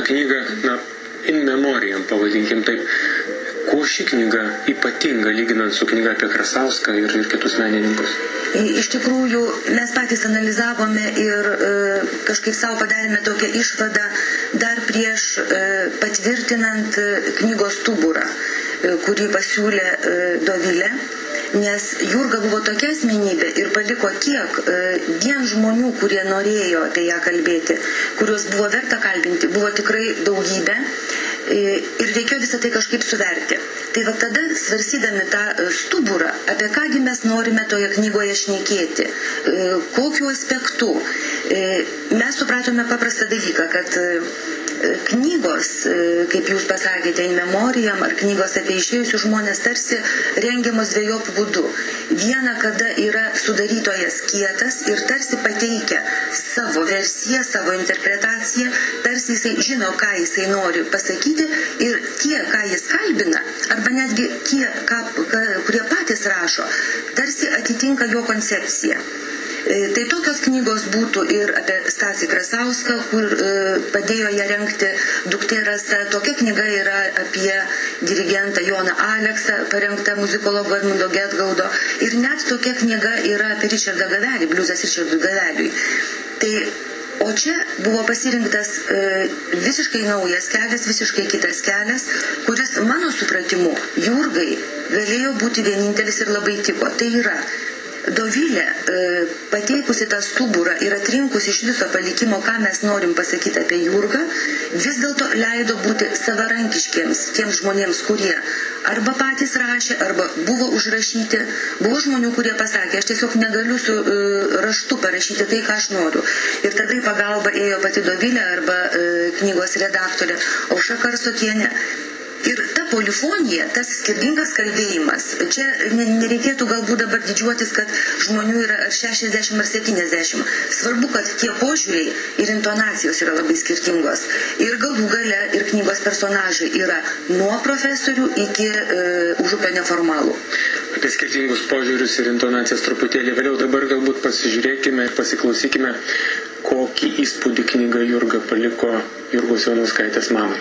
Knygą, in memoriam, pavadinkim taip. Kuo ši knyga ypatinga, lyginant su knyga apie Krasauską ir kitus menininkus? Iš tikrųjų, mes patys analizavome ir kažkaip savo padarėme tokią išvadą dar prieš patvirtinant knygos stuburą, kurį pasiūlė Dovilė, nes Jurga buvo tokia asmenybė ir paliko tiek vien žmonių, kurie norėjo apie ją kalbėti, kuriuos buvo verta kalbinti, buvo tikrai daugybė. Ir reikėjo visą tai kažkaip suverti. Tai va tada, svarsydami tą stuburą, apie kągi mes norime toje knygoje šnekėti, kokiu aspektu, mes supratome paprastą dalyką, kad knygos, kaip jūs pasakėte, in memoriam, ar knygos apie išėjusius žmonės tarsi rengiamos dviejopų būdų. Viena, kada yra sudarytojas kietas ir tarsi pateikia savo versiją, savo interpretaciją, tarsi jisai žino, ką jisai nori pasakyti ir tie, ką jis kalbina, arba netgi tie, kurie patys rašo, tarsi atitinka jo koncepciją. Tai tokios knygos būtų ir apie Stasį Krasauską, kur padėjo ją rengti duktė Rasa. Tokia knyga yra apie dirigentą Joną Aleksą, parengta muzikologo Edmundo Gedgaudo. Ir net tokia knyga yra apie Ričardą Gavelį, bliuzas Ričardui Gaveliui. O čia buvo pasirinktas visiškai naujas kelias, visiškai kitas kelias, kuris mano supratimu Jurgai galėjo būti vienintelis ir labai tiko. Tai yra Dovilė, pateikusi tą stuburą ir atrinkusi iš viso palikimo, ką mes norim pasakyti apie Jurgą, vis dėlto leido būti savarankiškiems tiems žmonėms, kurie arba patys rašė, arba buvo užrašyti. Buvo žmonių, kurie pasakė, aš tiesiog negaliu su raštu parašyti tai, ką aš noriu. Ir tada į pagalbą ėjo pati Dovilė arba knygos redaktorė Aušra Karsokienė. Ir ta polifonija, tas skirtingas kalbėjimas, čia nereikėtų galbūt dabar didžiuotis, kad žmonių yra ar 60 ar 70. Svarbu, kad tie požiūriai ir intonacijos yra labai skirtingos. Ir galų gale ir knygos personažai yra nuo profesorių iki užupio neformalų. Apie skirtingus požiūrius ir intonacijas truputėlį vėliau. Dabar galbūt pasižiūrėkime ir pasiklausykime, kokį įspūdį knyga Jurga paliko Jurgos Ivanauskaitės mamai.